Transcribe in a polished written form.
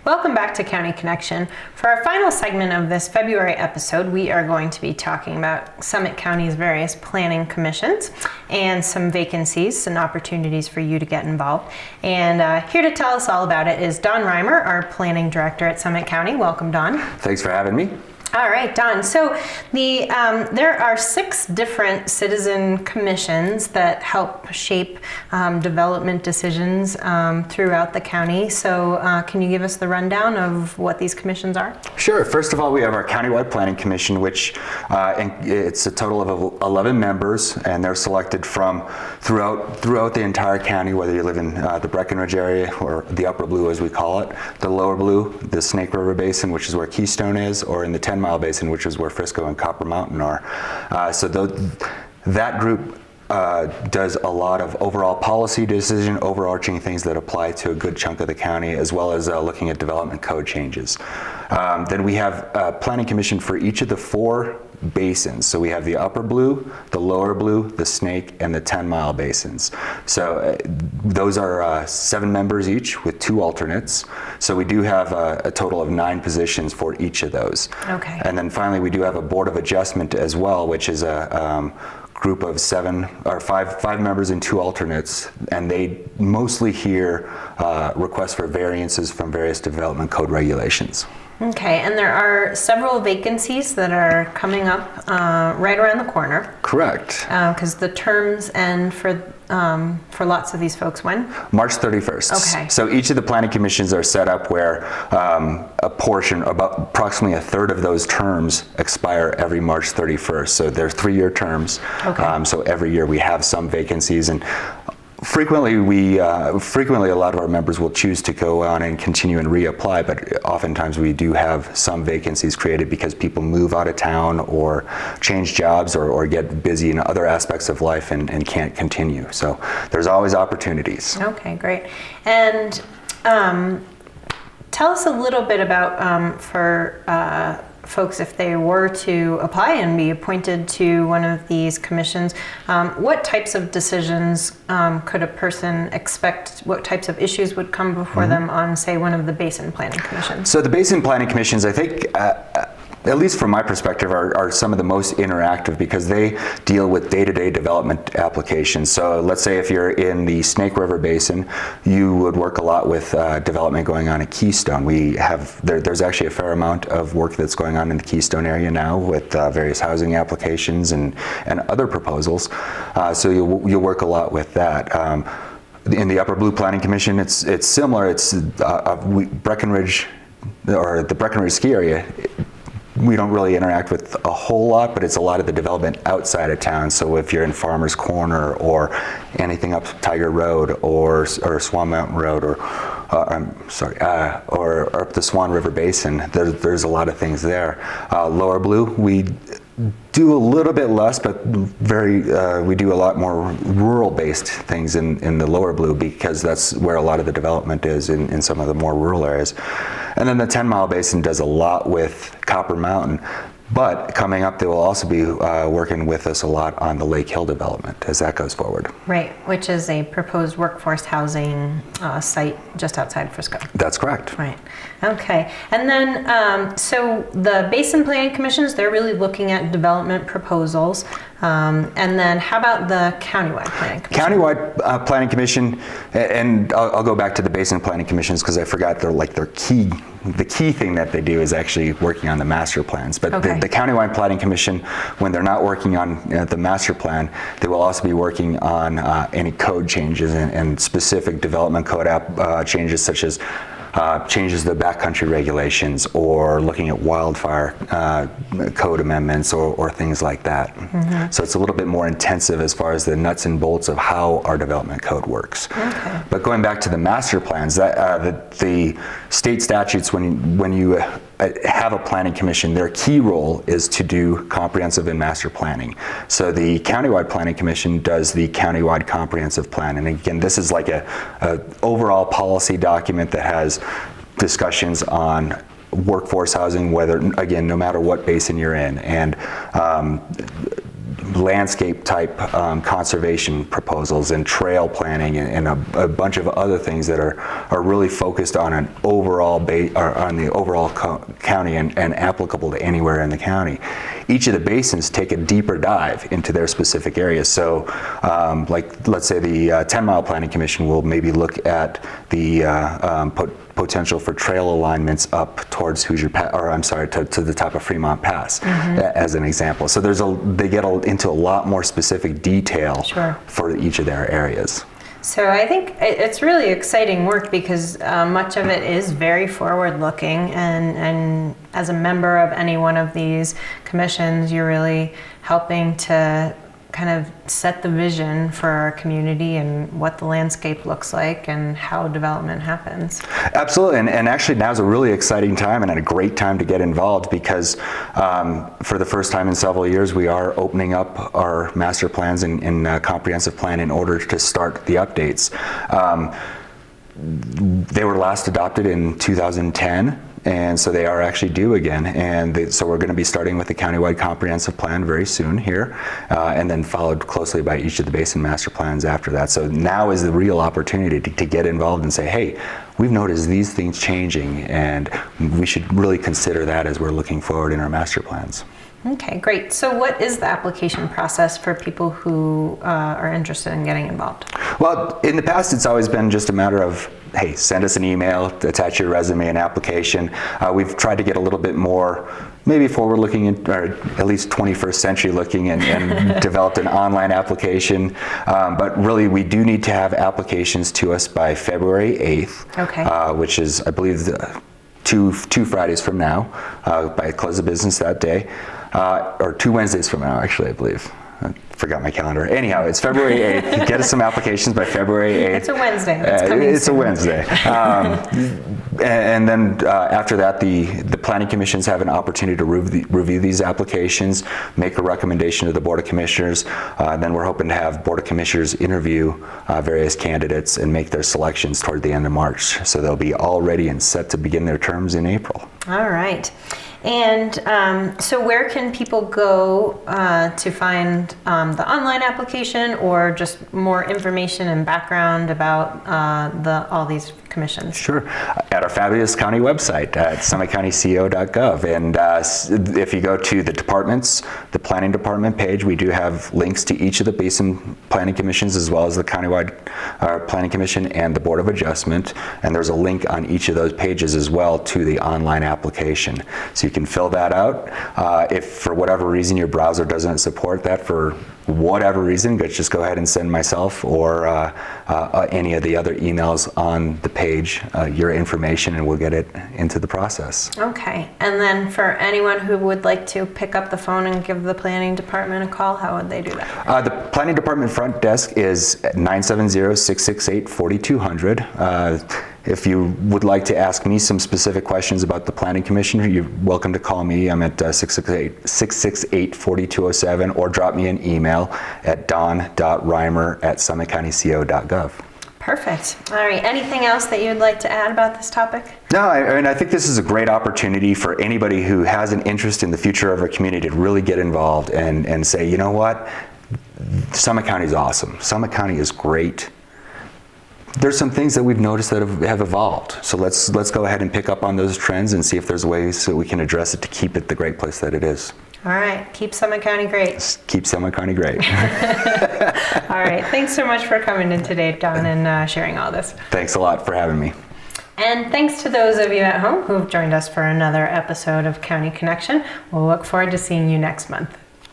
Welcome back to County Connection. For our final segment of this February episode, we are going to be talking about Summit County's various planning commissions and some vacancies and opportunities for you to get involved. And here to tell us all about it is Don Reimer, our planning director at Summit County. Welcome, Don. Thanks for having me. All right, Don. So there are 6 different citizen commissions that help shape development decisions throughout the county. So can you give us the rundown of what these commissions are? Sure. First of all, we have our Countywide Planning Commission, which it's a total of 11 members, and they're selected from throughout the entire county, whether you live in the Breckenridge area or the Upper Blue, as we call it, the Lower Blue, the Snake River Basin, which is where Keystone is, or in the 10 Mile Basin, which is where Frisco and Copper Mountain are. That group does a lot of overall policy decision, overarching things that apply to a good chunk of the county, as well as looking at development code changes. Then we have a planning commission for each of the 4 basins. So we have the Upper Blue, the Lower Blue, the Snake, and the 10 Mile Basins. So those are 7 members each with 2 alternates. So we do have a total of 9 positions for each of those. Okay. And then finally, we do have a Board of Adjustment as well, which is a group of 5 members and 2 alternates, and they mostly hear requests for variances from various development code regulations. Okay, and there are several vacancies that are coming up right around the corner. Correct. Because the terms end for lots of these folks when? March 31st. Okay. So each of the planning commissions are set up where a portion, about approximately a third of those terms expire every March 31st. So they're 3-year terms. Okay. So every year we have some vacancies, and frequently a lot of our members will choose to go on and continue and reapply, but oftentimes we do have some vacancies created because people move out of town or change jobs or get busy in other aspects of life and can't continue. So there's always opportunities. Okay, great. And tell us a little bit about for folks, if they were to apply and be appointed to one of these commissions, what types of decisions could a person expect? What types of issues would come before them on, say, one of the basin planning commissions? So the basin planning commissions, I think, at least from my perspective, are some of the most interactive because they deal with day-to-day development applications. So let's say if you're in the Snake River Basin, you would work a lot with development going on at Keystone. There's actually a fair amount of work that's going on in the Keystone area now with various housing applications and other proposals. So you'll work a lot with that. In the Upper Blue Planning Commission, it's similar. It's Breckenridge, or the Breckenridge ski area. We don't really interact with a whole lot, but it's a lot of the development outside of town. So if you're in Farmers Corner or anything up Tiger Road or Swan Mountain Road or up the Swan River Basin, there's a lot of things there. Lower Blue, we do a little bit less, but we do a lot more rural-based things in the Lower Blue because that's where a lot of the development is in some of the more rural areas. And then the 10 Mile Basin does a lot with Copper Mountain, but coming up they will also be working with us a lot on the Lake Hill development as that goes forward. Right, which is a proposed workforce housing site just outside Frisco. That's correct. Right. Okay. And then, so the Basin Planning Commissions, they're really looking at development proposals. And then how about the Countywide Planning Commission? Countywide Planning Commission, and I'll go back to the Basin Planning Commissions because I forgot the key thing that they do is actually working on the master plans. But okay. the Countywide Planning Commission, when they're not working on the master plan, they will also be working on any code changes and specific development code changes, such as changes to the backcountry regulations or looking at wildfire code amendments or things like that. Mm-hmm. So it's a little bit more intensive as far as the nuts and bolts of how our development code works. Okay. But going back to the master plans, the state statutes, when you have a planning commission, their key role is to do comprehensive and master planning. So the Countywide Planning Commission does the Countywide Comprehensive Plan. And again, this is like a overall policy document that has discussions on workforce housing, whether, again, no matter what basin you're in, and landscape type conservation proposals and trail planning and a bunch of other things that are really focused on an overall on the overall county and applicable to anywhere in the county. Each of the basins take a deeper dive into their specific areas. So like let's say the 10 Mile Planning Commission will maybe look at the potential for trail alignments up towards Hoosier Pass, or I'm sorry, to the top of Fremont Pass, as an example. So they get into a lot more specific detail for each of their areas. So I think it's really exciting work because much of it is very forward-looking, and as a member of any one of these commissions, you're really helping to kind of set the vision for our community and what the landscape looks like and how development happens. Absolutely, and actually now's a really exciting time and a great time to get involved because for the first time in several years we are opening up our master plans and comprehensive plan in order to start the updates. They were last adopted in 2010. And so they are actually due again, and so we're going to be starting with the countywide comprehensive plan very soon here, and then followed closely by each of the basin master plans after that. So now is the real opportunity to get involved and say, hey, we've noticed these things changing, and we should really consider that as we're looking forward in our master plans. Okay, great. So what is the application process for people who are interested in getting involved? Well, in the past, it's always been just a matter of, hey, send us an email, attach your resume and application. We've tried to get a little bit more, maybe forward-looking, or at least 21st century looking, and developed an online application. But really, we do need to have applications to us by February 8th, which is, I believe, two Fridays from now, by close of business that day. Or 2 Wednesdays from now, actually, I believe. I forgot my calendar. Anyhow, it's February 8th. Get us some applications by February 8th. It's a Wednesday. It's a Wednesday. And then after that, the planning commissions have an opportunity to review these applications, make a recommendation to the Board of Commissioners. Then we're hoping to have Board of Commissioners interview various candidates and make their selections toward the end of March. So they'll be all ready and set to begin their terms in April. All right. And so where can people go to find the online application or just more information and background about all these commissions? Sure. At our fabulous county website at summitcountyco.gov. And if you go to the departments, the planning department page, we do have links to each of the basin planning commissions as well as the countywide planning commission and the Board of Adjustment. And there's a link on each of those pages as well to the online application. So you can fill that out. If for whatever reason your browser doesn't support that for whatever reason, just go ahead and send myself or any of the other emails on the page your information, and we'll get it into the process. Okay. And then for anyone who would like to pick up the phone and give the planning department a call, how would they do that? The planning department front desk is 970-668-4200. If you would like to ask me some specific questions about the Planning Commission, you're welcome to call me. I'm at 668-4207, or drop me an email at don.reimer@summitcountyco.gov. Perfect. All right. Anything else that you'd like to add about this topic? No, I mean, I think this is a great opportunity for anybody who has an interest in the future of our community to really get involved and say, you know what, Summit County is awesome. Summit County is great. There's some things that we've noticed that have evolved. So let's go ahead and pick up on those trends and see if there's ways that we can address it to keep it the great place that it is. All right. Keep Summit County great. Keep Summit County great. All right. Thanks so much for coming in today, Don, and sharing all this. Thanks a lot for having me. And thanks to those of you at home who've joined us for another episode of County Connection. We'll look forward to seeing you next month.